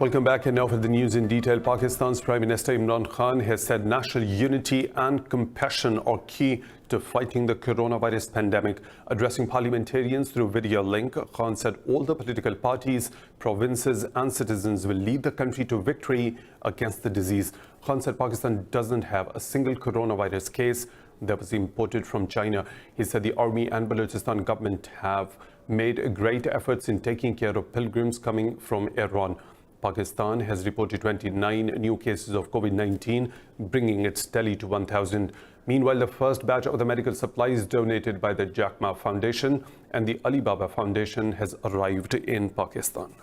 Welcome back, and now for the news in detail. Pakistan's Prime Minister Imran Khan has said national unity and compassion are key to fighting the coronavirus pandemic. Addressing parliamentarians through video link, Khan said all the political parties, provinces and citizens will lead the country to victory against the disease. Khan said Pakistan doesn't have a single coronavirus case that was imported from China. He said the army and Balochistan government have made great efforts in taking care of pilgrims coming from Iran. Pakistan has reported 29 new cases of COVID-19, bringing its tally to 1,000. Meanwhile, the first batch of the medical supplies donated by the Jack Ma Foundation and the Alibaba Foundation has arrived in Pakistan.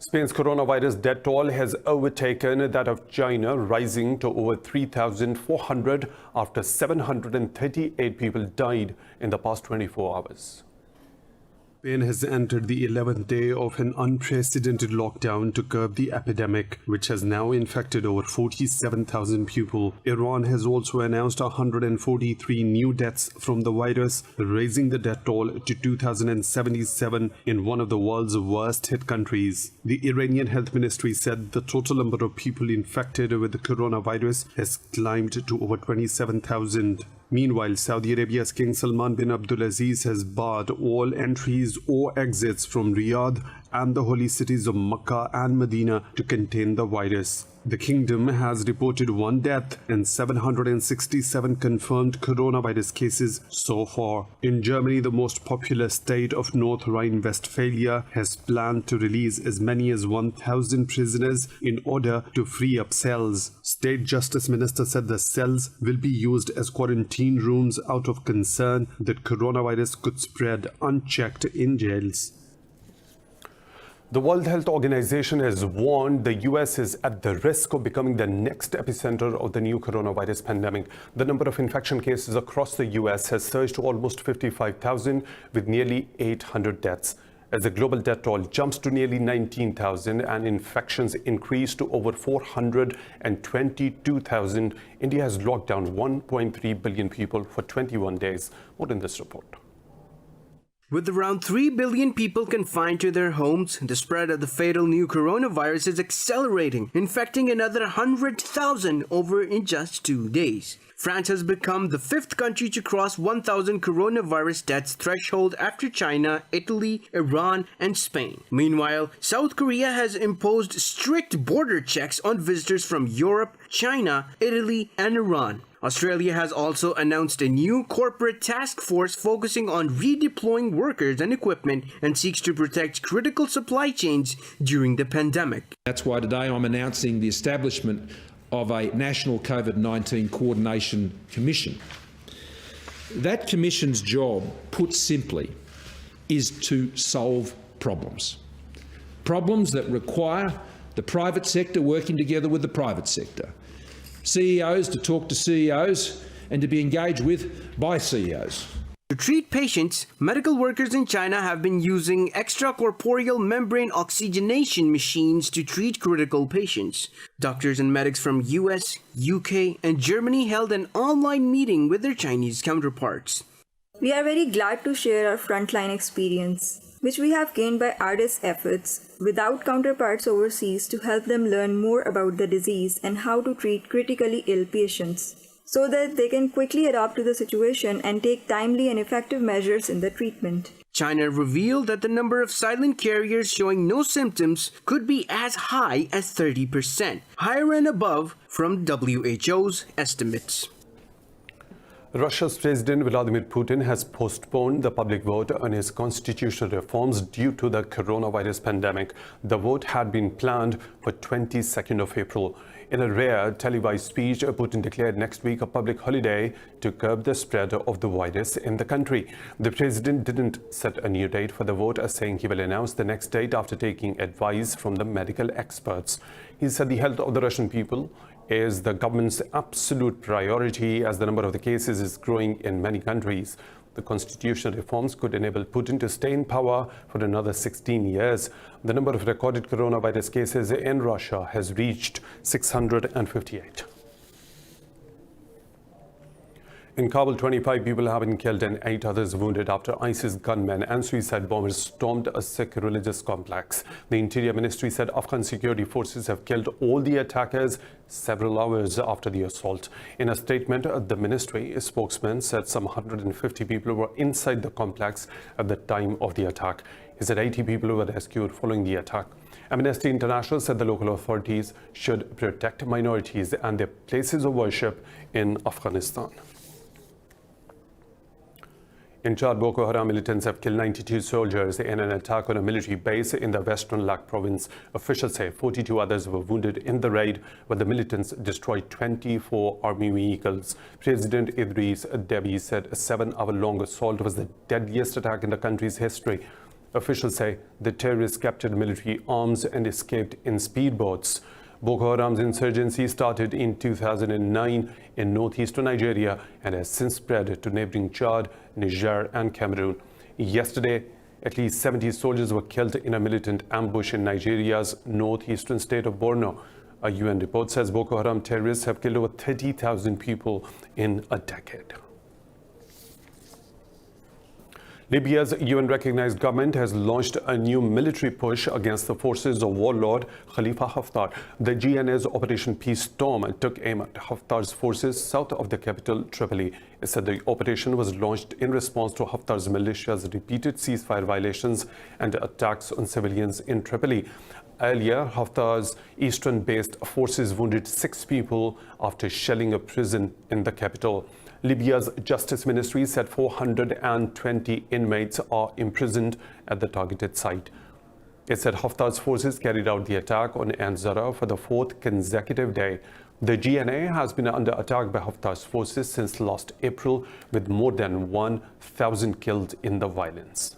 Spain's coronavirus death toll has overtaken that of China, rising to over 3,400 after 738 people died in the past 24 hours. Spain has entered the 11th day of an unprecedented lockdown to curb the epidemic, which has now infected over 47,000 people. Iran has also announced 143 new deaths from the virus, raising the death toll to 2,077 in one of the world's worst hit countries. The Iranian Health Ministry said the total number of people infected with the coronavirus has climbed to over 27,000. Meanwhile, Saudi Arabia's King Salman bin Abdulaziz has barred all entries or exits from Riyadh and the holy cities of Mecca and Medina to contain the virus. The kingdom has reported one death and 767 confirmed coronavirus cases so far. In Germany, the most populous state of North Rhine-Westphalia has planned to release as many as 1,000 prisoners in order to free up cells. State Justice Minister said the cells will be used as quarantine rooms out of concern that coronavirus could spread unchecked in jails. The World Health Organization has warned the U.S. is at the risk of becoming the next epicenter of the new coronavirus pandemic. The number of infection cases across the U.S. has surged to almost 55,000 with nearly 800 deaths. As the global death toll jumps to nearly 19,000 and infections increase to over 422,000, India has locked down 1.3 billion people for 21 days. More in this report. With around 3 billion people confined to their homes, the spread of the fatal new coronavirus is accelerating, infecting another 100,000 over in just 2 days. France has become the 5th country to cross 1,000 coronavirus deaths threshold after China, Italy, Iran, and Spain. Meanwhile, South Korea has imposed strict border checks on visitors from Europe, China, Italy, and Iran. Australia has also announced a new corporate task force focusing on redeploying workers and equipment and seeks to protect critical supply chains during the pandemic. That's why today I'm announcing the establishment of a National COVID-19 Coordination Commission. That commission's job, put simply, is to solve problems. Problems that require the private sector working together with the private sector. CEOs to talk to CEOs and to be engaged with by CEOs. To treat patients, medical workers in China have been using extracorporeal membrane oxygenation machines to treat critical patients. Doctors and medics from US, UK, and Germany held an online meeting with their Chinese counterparts. We are very glad to share our frontline experience, which we have gained by artists' efforts without counterparts overseas to help them learn more about the disease and how to treat critically ill patients, so that they can quickly adapt to the situation and take timely and effective measures in the treatment. China revealed that the number of silent carriers showing no symptoms could be as high as 30%, higher and above from WHO's estimates. Russia's President Vladimir Putin has postponed the public vote on his constitutional reforms due to the coronavirus pandemic. The vote had been planned for 22nd of April. In a rare televised speech, Putin declared next week a public holiday to curb the spread of the virus in the country. The president didn't set a new date for the vote, saying he will announce the next date after taking advice from the medical experts. He said the health of the Russian people is the government's absolute priority as the number of the cases is growing in many countries. The constitutional reforms could enable Putin to stay in power for another 16 years. The number of recorded coronavirus cases in Russia has reached 658. In Kabul, 25 people have been killed and 8 others wounded after ISIS gunmen and suicide bombers stormed a Sikh religious complex. The Interior Ministry said Afghan security forces have killed all the attackers several hours after the assault. In a statement, the ministry spokesman said some 150 people were inside the complex at the time of the attack. He said 80 people were rescued following the attack. Amnesty International said the local authorities should protect minorities and their places of worship in Afghanistan. In Chad, Boko Haram militants have killed 92 soldiers in an attack on a military base in the western Lak province. Officials say 42 others were wounded in the raid, where the militants destroyed 24 army vehicles. President Idris Deby said a 7-hour-long assault was the deadliest attack in the country's history. Officials say the terrorists captured military arms and escaped in speedboats. Boko Haram's insurgency started in 2009 in northeastern Nigeria and has since spread to neighboring Chad, Niger and Cameroon. Yesterday, at least 70 soldiers were killed in a militant ambush in Nigeria's northeastern state of Borno. A UN report says Boko Haram terrorists have killed over 30,000 people in a decade. Libya's UN-recognized government has launched a new military push against the forces of warlord Khalifa Haftar. The GNA's Operation Peace Storm took aim at Haftar's forces south of the capital, Tripoli. It said the operation was launched in response to Haftar's militia's repeated ceasefire violations and attacks on civilians in Tripoli. Earlier, Haftar's eastern-based forces wounded 6 people after shelling a prison in the capital. Libya's Justice Ministry said 420 inmates are imprisoned at the targeted site. It said Haftar's forces carried out the attack on Anzara for the 4th consecutive day. The GNA has been under attack by Haftar's forces since last April, with more than 1,000 killed in the violence.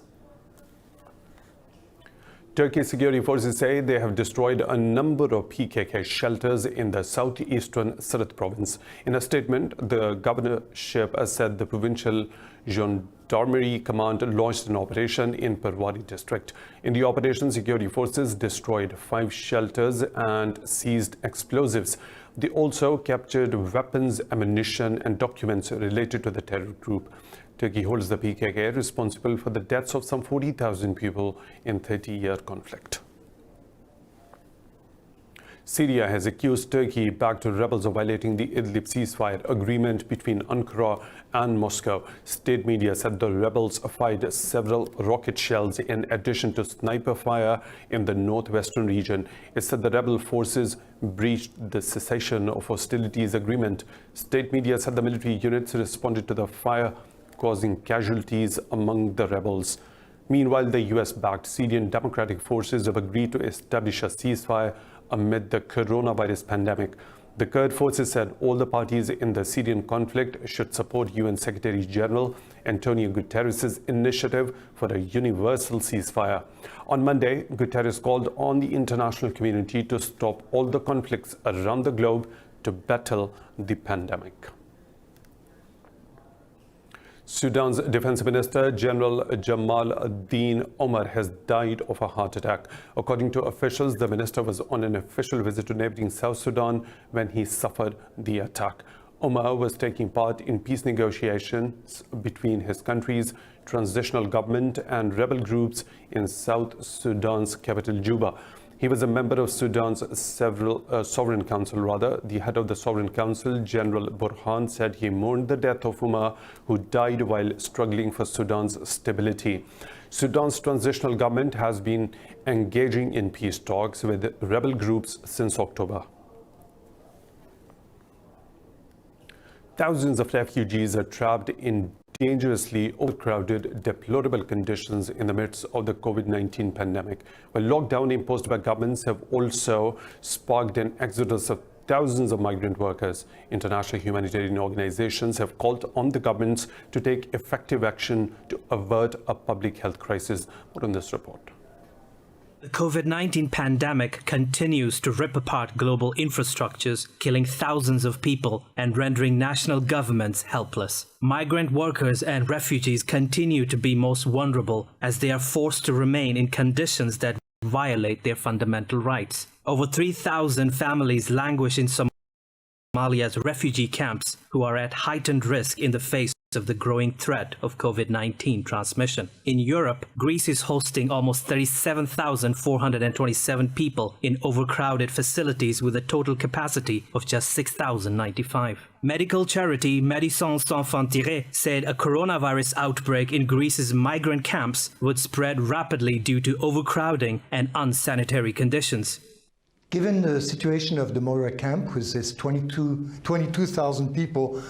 Turkey's security forces say they have destroyed a number of PKK shelters in the southeastern Sirte province. In a statement, the governorship said the provincial gendarmerie command launched an operation in Perwari district. In the operation, security forces destroyed 5 shelters and seized explosives. They also captured weapons, ammunition, and documents related to the terror group. Turkey holds the PKK responsible for the deaths of some 40,000 people in 30-year conflict. Syria has accused Turkey-backed rebels of violating the IDLIB ceasefire agreement between Ankara and Moscow. State media said the rebels fired several rocket shells in addition to sniper fire in the northwestern region. It said the rebel forces breached the cessation of hostilities agreement. State media said the military units responded to the fire, causing casualties among the rebels. Meanwhile, the US-backed Syrian Democratic Forces have agreed to establish a ceasefire amid the coronavirus pandemic. The Kurd forces said all the parties in the Syrian conflict should support UN Secretary General Antonio Guterres' initiative for a universal ceasefire. On Monday, Guterres called on the international community to stop all the conflicts around the globe to battle the pandemic. Sudan's Defense Minister General Jamal ad-Din Omar has died of a heart attack. According to officials, the minister was on an official visit to neighboring South Sudan when he suffered the attack. Omar was taking part in peace negotiations between his country's transitional government and rebel groups in South Sudan's capital, Juba. He was a member of Sudan's Sovereign Council. The head of the Sovereign Council, General Burhan, said he mourned the death of Umar, who died while struggling for Sudan's stability. Sudan's transitional government has been engaging in peace talks with rebel groups since October. Thousands of refugees are trapped in dangerously overcrowded, deplorable conditions in the midst of the COVID-19 pandemic. While lockdown imposed by governments have also sparked an exodus of thousands of migrant workers, international humanitarian organizations have called on the governments to take effective action to avert a public health crisis. More on this report. The COVID-19 pandemic continues to rip apart global infrastructures, killing thousands of people and rendering national governments helpless. Migrant workers and refugees continue to be most vulnerable as they are forced to remain in conditions that violate their fundamental rights. Over 3,000 families languish in some Somalia's refugee camps who are at heightened risk in the face of the growing threat of COVID-19 transmission. In Europe, Greece is hosting almost 37,427 people in overcrowded facilities with a total capacity of just 6,095. Medical charity Médecins Sans Frontières said a coronavirus outbreak in Greece's migrant camps would spread rapidly due to overcrowding and unsanitary conditions. Given the situation of the Moria camp, with its 22,000 people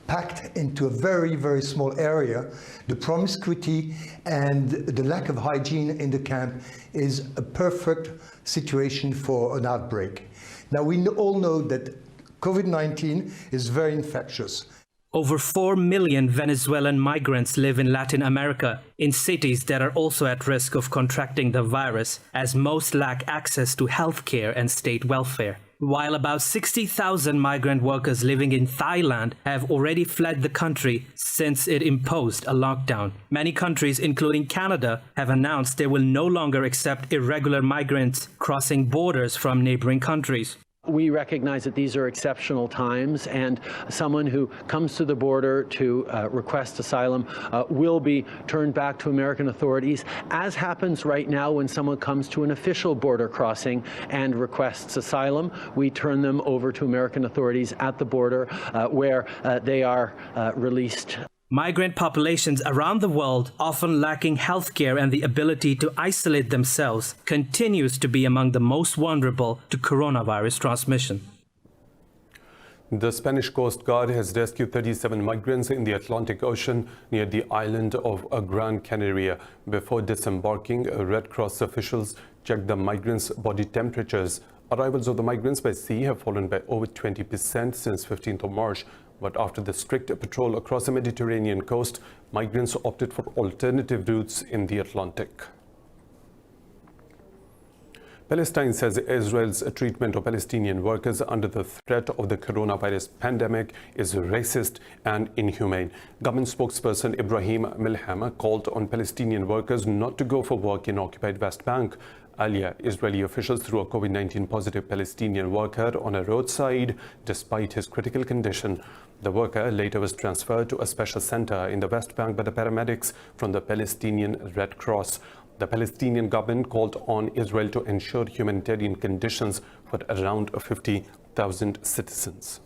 packed into a very, very small area, the promiscuity and the lack of hygiene in the camp is a perfect situation for an outbreak. Now, we all know that COVID-19 is very infectious. Over 4 million Venezuelan migrants live in Latin America, in cities that are also at risk of contracting the virus, as most lack access to healthcare and state welfare. While about 60,000 migrant workers living in Thailand have already fled the country since it imposed a lockdown. Many countries, including Canada, have announced they will no longer accept irregular migrants crossing borders from neighboring countries. We recognize that these are exceptional times, and someone who comes to the border to request asylum will be turned back to American authorities, as happens right now when someone comes to an official border crossing and requests asylum. We turn them over to American authorities at the border where they are released. Migrant populations around the world, often lacking healthcare and the ability to isolate themselves, continues to be among the most vulnerable to coronavirus transmission. The Spanish Coast Guard has rescued 37 migrants in the Atlantic Ocean near the island of Gran Canaria. Before disembarking, Red Cross officials checked the migrants' body temperatures. Arrivals of the migrants by sea have fallen by over 20% since 15th of March. But after the strict patrol across the Mediterranean coast, migrants opted for alternative routes in the Atlantic. Palestine says Israel's treatment of Palestinian workers under the threat of the coronavirus pandemic is racist and inhumane. Government spokesperson Ibrahim Milham called on Palestinian workers not to go for work in occupied West Bank. Earlier, Israeli officials threw a COVID-19 positive Palestinian worker on a roadside despite his critical condition. The worker later was transferred to a special center in the West Bank by the paramedics from the Palestinian Red Cross. The Palestinian government called on Israel to ensure humanitarian conditions for around 50,000 citizens.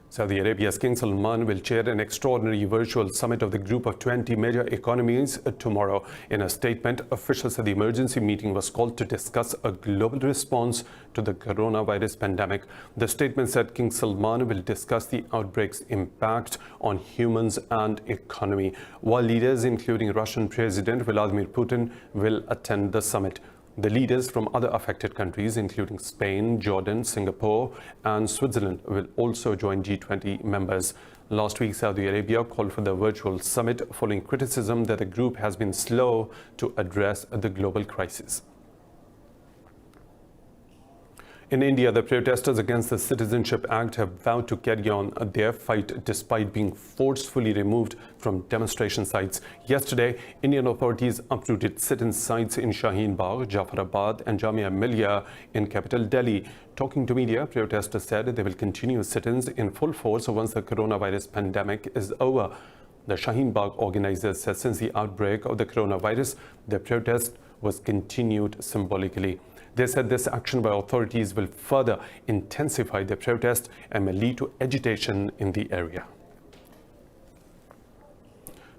Saudi Arabia's King Salman will chair an extraordinary virtual summit of the group of 20 major economies tomorrow. In a statement, officials said the emergency meeting was called to discuss a global response to the coronavirus pandemic. The statement said King Salman will discuss the outbreak's impact on humans and economy. World leaders, including Russian President Vladimir Putin, will attend the summit. The leaders from other affected countries, including Spain, Jordan, Singapore, and Switzerland, will also join G20 members. Last week, Saudi Arabia called for the virtual summit following criticism that the group has been slow to address the global crisis. In India, the protesters against the Citizenship Act have vowed to carry on their fight despite being forcefully removed from demonstration sites. Yesterday, Indian authorities uprooted sit-in sites in Shaheen Bagh, Jafarabad and Jamia Millia in capital Delhi. Talking to media, protesters said they will continue sit-ins in full force once the coronavirus pandemic is over. The Shaheen Bagh organizers said since the outbreak of the coronavirus, the protest was continued symbolically. They said this action by authorities will further intensify the protest and may lead to agitation in the area.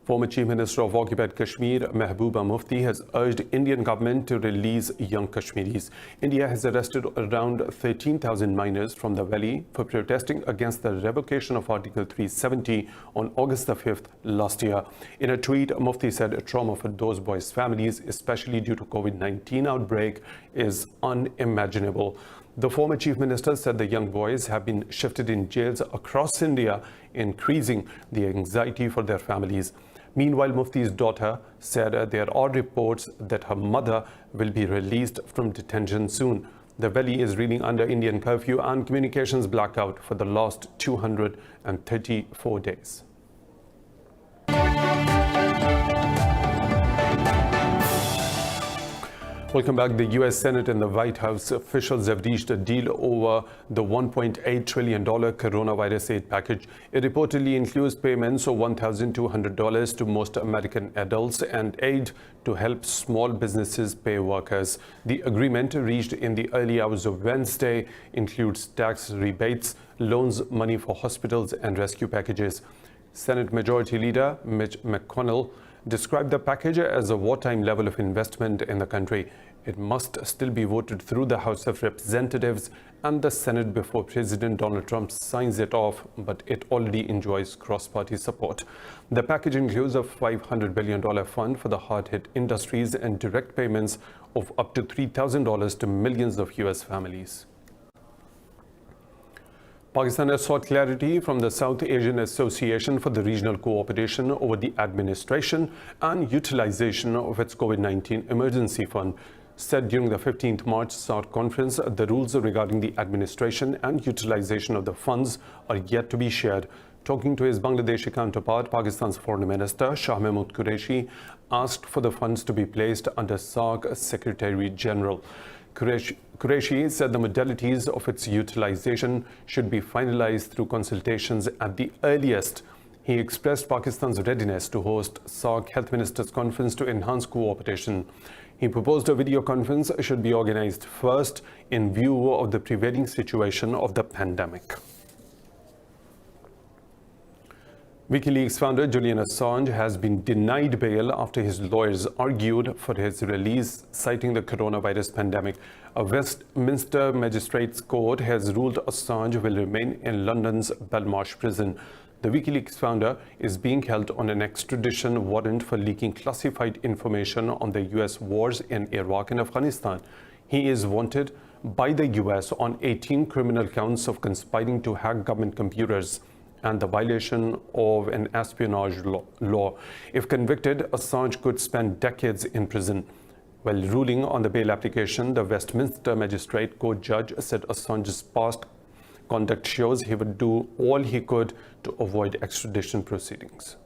Former Chief Minister of occupied Kashmir, Mehbooba Mufti, has urged Indian government to release young Kashmiris. India has arrested around 13,000 minors from the valley for protesting against the revocation of Article 370 on August the 5th last year. In a tweet, Mufti said trauma for those boys' families, especially due to COVID-19 outbreak, is unimaginable. The former chief minister said the young boys have been shifted in jails across India, increasing the anxiety for their families. Meanwhile, Mufti's daughter said there are reports that her mother will be released from detention soon. The valley is reeling under Indian curfew and communications blackout for the last 234 days. Welcome back. The U.S. Senate and the White House officials have reached a deal over the $1.8 trillion coronavirus aid package. It reportedly includes payments of $1,200 to most American adults and aid to help small businesses pay workers. The agreement, reached in the early hours of Wednesday, includes tax rebates, loans, money for hospitals, and rescue packages. Senate Majority Leader Mitch McConnell described the package as a wartime level of investment in the country. It must still be voted through the House of Representatives and the Senate before President Donald Trump signs it off, but it already enjoys cross-party support. The package includes a $500 billion fund for the hard-hit industries and direct payments of up to $3,000 to millions of U.S. families. Pakistan has sought clarity from the South Asian Association for the Regional Cooperation over the administration and utilization of its COVID-19 emergency fund. Said during the 15th March SAARC conference, the rules regarding the administration and utilization of the funds are yet to be shared. Talking to his Bangladeshi counterpart, Pakistan's Foreign Minister Shah Mahmood Qureshi asked for the funds to be placed under SAARC Secretary General. Qureshi said the modalities of its utilization should be finalized through consultations at the earliest. He expressed Pakistan's readiness to host SAARC Health Ministers Conference to enhance cooperation. He proposed a video conference should be organized first in view of the prevailing situation of the pandemic. WikiLeaks founder Julian Assange has been denied bail after his lawyers argued for his release, citing the coronavirus pandemic. A Westminster Magistrates Court has ruled Assange will remain in London's Belmarsh prison. The WikiLeaks founder is being held on an extradition warrant for leaking classified information on the U.S. wars in Iraq and Afghanistan. He is wanted by the U.S. on 18 criminal counts of conspiring to hack government computers and the violation of an espionage law. If convicted, Assange could spend decades in prison. While ruling on the bail application, the Westminster Magistrate Court judge said Assange's past conduct shows he would do all he could to avoid extradition proceedings.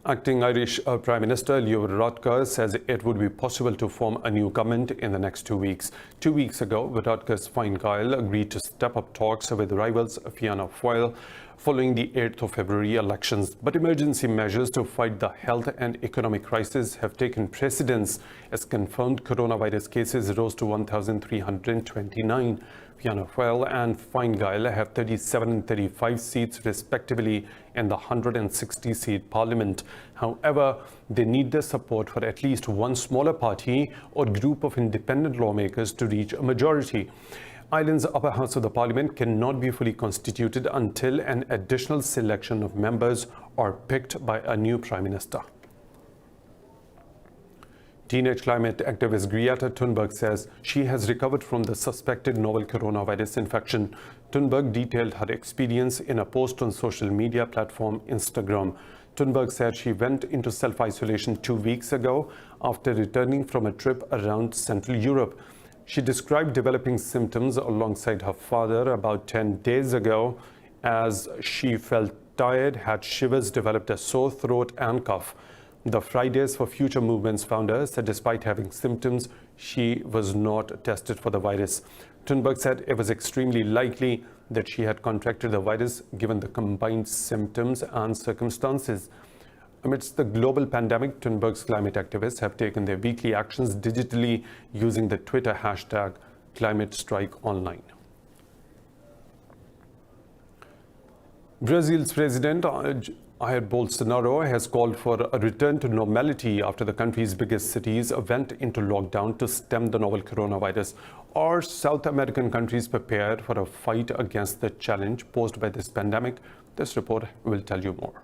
Acting Irish Prime Minister Leo Varadkar says it would be possible to form a new government in the next 2 weeks. 2 weeks ago, Varadkar's Fine Gael agreed to step up talks with rivals Fianna Fáil following the 8th of February elections. But emergency measures to fight the health and economic crisis have taken precedence as confirmed coronavirus cases rose to 1,329. Fianna Fáil and Fine Gael have 37 and 35 seats respectively in the 160-seat parliament. However, they need the support for at least one smaller party or group of independent lawmakers to reach a majority. Ireland's upper house of the parliament cannot be fully constituted until an additional selection of members are picked by a new prime minister. Teenage climate activist Greta Thunberg says she has recovered from the suspected novel coronavirus infection. Thunberg detailed her experience in a post on social media platform Instagram. Thunberg said she went into self-isolation 2 weeks ago after returning from a trip around Central Europe. She described developing symptoms alongside her father about 10 days ago as she felt tired, had shivers, developed a sore throat and cough. The Fridays for Future Movement's founder said despite having symptoms, she was not tested for the virus. Thunberg said it was extremely likely that she had contracted the virus given the combined symptoms and circumstances. Amidst the global pandemic, Thunberg's climate activists have taken their weekly actions digitally using the Twitter hashtag #ClimateStrikeOnline. Brazil's President Jair Bolsonaro has called for a return to normality after the country's biggest cities went into lockdown to stem the novel coronavirus. Are South American countries prepared for a fight against the challenge posed by this pandemic? This report will tell you more.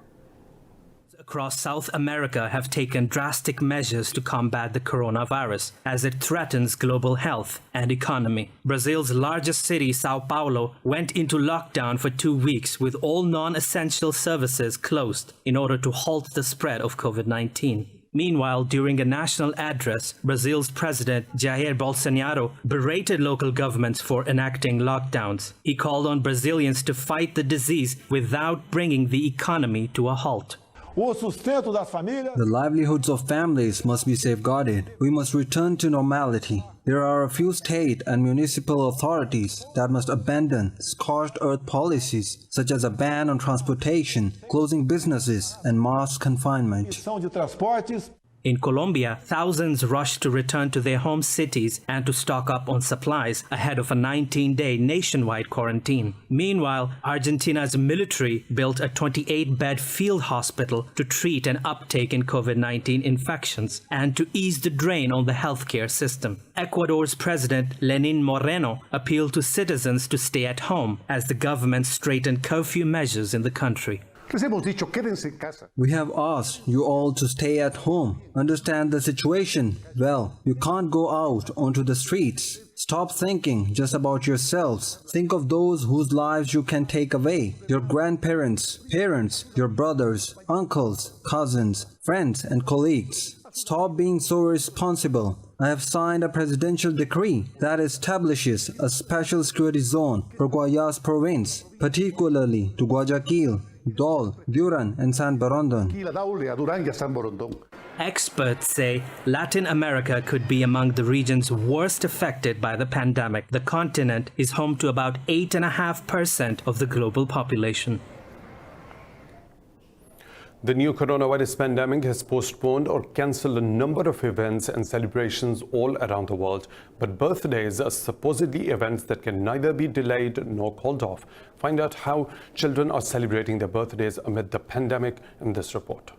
Across South America have taken drastic measures to combat the coronavirus as it threatens global health and economy. Brazil's largest city, Sao Paulo, went into lockdown for 2 weeks with all non-essential services closed in order to halt the spread of COVID-19. Meanwhile, during a national address, Brazil's president Jair Bolsonaro berated local governments for enacting lockdowns. He called on Brazilians to fight the disease without bringing the economy to a halt. o sustento das famílias. The livelihoods of families must be safeguarded. We must return to normality. There are a few state and municipal authorities that must abandon scorched earth policies such as a ban on transportation, closing businesses, and mass confinement. De transportes. In Colombia, thousands rushed to return to their home cities and to stock up on supplies ahead of a 19-day nationwide quarantine. Meanwhile, Argentina's military built a 28-bed field hospital to treat an uptake in COVID-19 infections and to ease the drain on the healthcare system. Ecuador's President Lenin Moreno appealed to citizens to stay at home as the government straightened curfew measures in the country. We have asked you all to stay at home. Understand the situation. Well, you can't go out onto the streets. Stop thinking just about yourselves. Think of those whose lives you can take away. Your grandparents, parents, your brothers, uncles, cousins, friends, and colleagues. Stop being so irresponsible. I have signed a presidential decree that establishes a special security zone for Guayas province, particularly to Guayaquil, Dol, Duran, and San Borondon. Experts say Latin America could be among the regions worst affected by the pandemic. The continent is home to about 8.5% of the global population. The new coronavirus pandemic has postponed or cancelled a number of events and celebrations all around the world. But birthdays are supposedly events that can neither be delayed nor called off. Find out how children are celebrating their birthdays amid the pandemic in this report.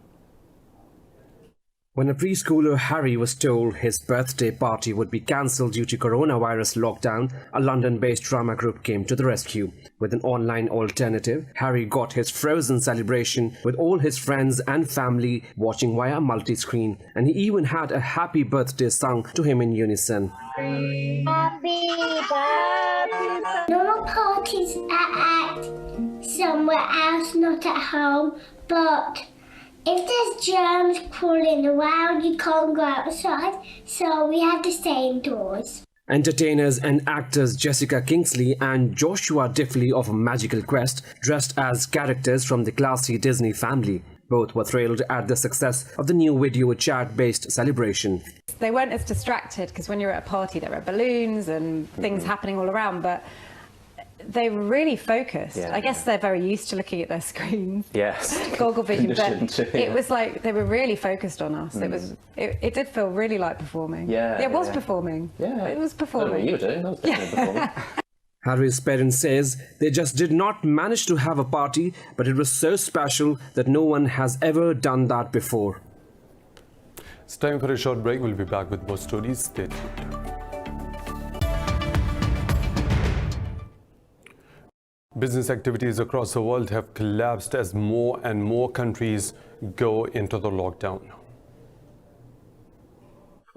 When a preschooler Harry was told his birthday party would be cancelled due to coronavirus lockdown, a London-based drama group came to the rescue. With an online alternative, Harry got his frozen celebration with all his friends and family watching via multi-screen, and he even had a happy birthday sung to him in unison. Happy birthday. Normal parties are at somewhere else, not at home, but if there's germs crawling around, you can't go outside, so we have to stay indoors. Entertainers and actors Jessica Kingsley and Joshua Diffley of Magical Quest dressed as characters from the classy Disney family. Both were thrilled at the success of the new video chat-based celebration. They weren't as distracted because when you're at a party there are balloons and things happening all around, but they were really focused. Yeah, I guess they're very used to looking at their screens. Yes. Goggle vision, but it was like they were really focused on us. It did feel really like performing. Yeah. It was performing. Yeah. It was performing. I don't know what you were doing. I was definitely performing. Harry's parents says they just did not manage to have a party, but it was so special that no one has ever done that before. It's time for a short break. We'll be back with more stories. Stay tuned. Business activities across the world have collapsed as more and more countries go into the lockdown.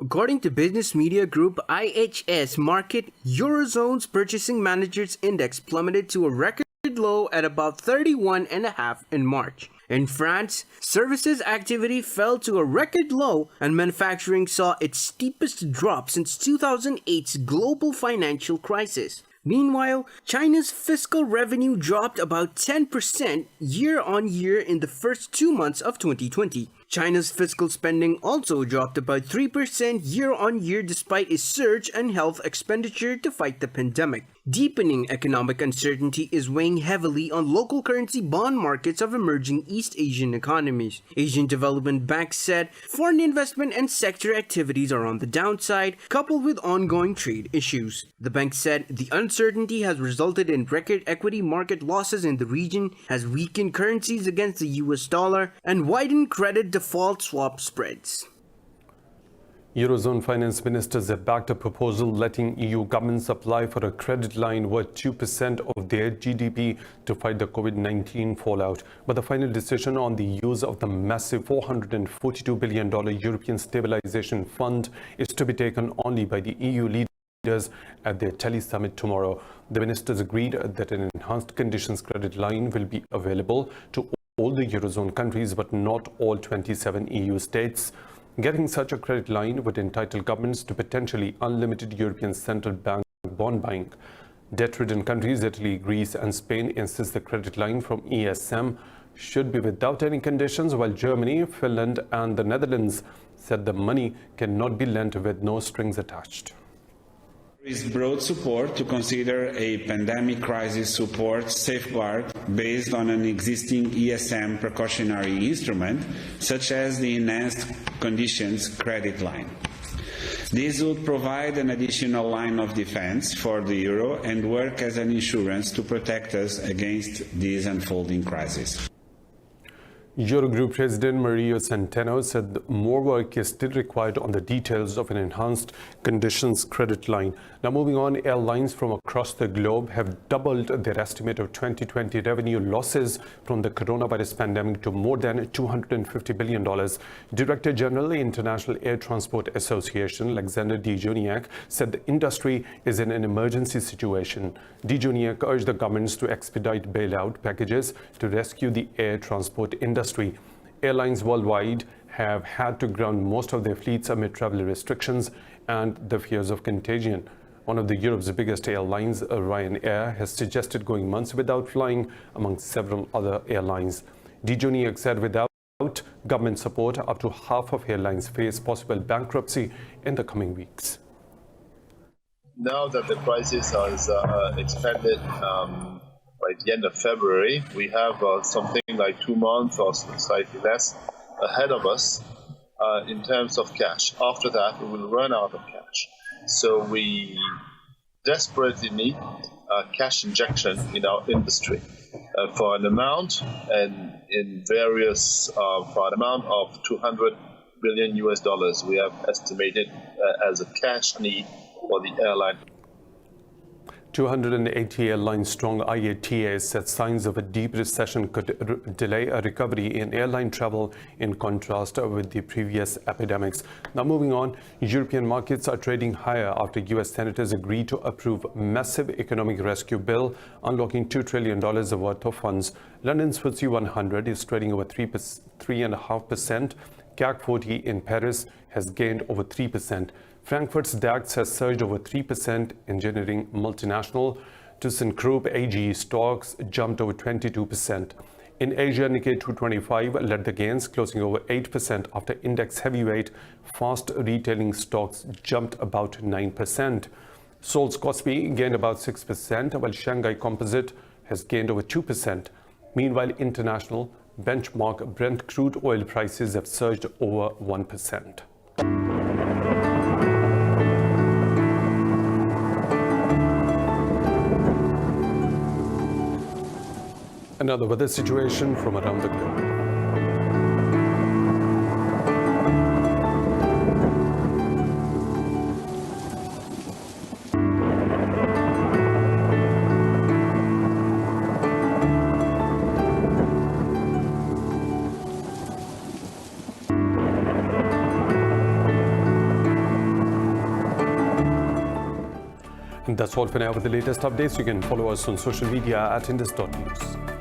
According to business media group IHS Markit, Eurozone's Purchasing Managers Index plummeted to a record low at about 31.5 in March. In France, services activity fell to a record low and manufacturing saw its steepest drop since 2008's global financial crisis. Meanwhile, China's fiscal revenue dropped about 10% year-on-year in the first 2 months of 2020. China's fiscal spending also dropped about 3% year-on-year despite a surge in health expenditure to fight the pandemic. Deepening economic uncertainty is weighing heavily on local currency bond markets of emerging East Asian economies. Asian Development Bank said foreign investment and sector activities are on the downside, coupled with ongoing trade issues. The bank said the uncertainty has resulted in record equity market losses in the region, has weakened currencies against the US dollar, and widened credit default swap spreads. Eurozone finance ministers have backed a proposal letting EU governments apply for a credit line worth 2% of their GDP to fight the COVID-19 fallout. But the final decision on the use of the massive $442 billion European Stabilization Fund is to be taken only by the EU leaders at their tele-summit tomorrow. The ministers agreed that an enhanced conditions credit line will be available to all the Eurozone countries, but not all 27 EU states. Getting such a credit line would entitle governments to potentially unlimited European Central Bank bond buying. Debt-ridden countries, Italy, Greece and Spain, insist the credit line from ESM should be without any conditions, while Germany, Finland and the Netherlands said the money cannot be lent with no strings attached. There is broad support to consider a pandemic crisis support safeguard based on an existing ESM precautionary instrument, such as the Enhanced Conditions Credit Line. This would provide an additional line of defense for the euro and work as an insurance to protect us against this unfolding crisis. Eurogroup President Mario Centeno said more work is still required on the details of an enhanced conditions credit line. Now moving on, airlines from across the globe have doubled their estimate of 2020 revenue losses from the coronavirus pandemic to more than $250 billion. Director General, International Air Transport Association, Alexander Dijoniak, said the industry is in an emergency situation. Dijoniak urged the governments to expedite bailout packages to rescue the air transport industry. Airlines worldwide have had to ground most of their fleets amid travel restrictions and the fears of contagion. One of Europe's biggest airlines, Ryanair, has suggested going months without flying, among several other airlines. Dijoniak said without government support, up to half of airlines face possible bankruptcy in the coming weeks. Now that the crisis has expanded by the end of February, we have something like 2 months or slightly less ahead of us in terms of cash. After that, we will run out of cash. So we desperately need cash injection in our industry for an amount and in various for an amount of $200 billion US. We have estimated as a cash need for the airline. 280 airline-strong IATA said signs of a deep recession could delay a recovery in airline travel, in contrast with the previous epidemics. Now moving on, European markets are trading higher after US senators agreed to approve massive economic rescue bill, unlocking $2 trillion worth of funds. London's FTSE 100 is trading over 3.5%. CAC 40 in Paris has gained over 3%. Frankfurt's DAX has surged over 3%. Engineering multinational ThyssenKrupp AG stocks jumped over 22%. In Asia, Nikkei 225 led the gains, closing over 8% after index heavyweight fast retailing stocks jumped about 9%. Seoul's Kospi gained about 6%, while Shanghai Composite has gained over 2%. Meanwhile, international benchmark Brent crude oil prices have surged over 1%. Another weather situation from around the globe. And that's all for now. With the latest updates, you can follow us on social media at Indus.News.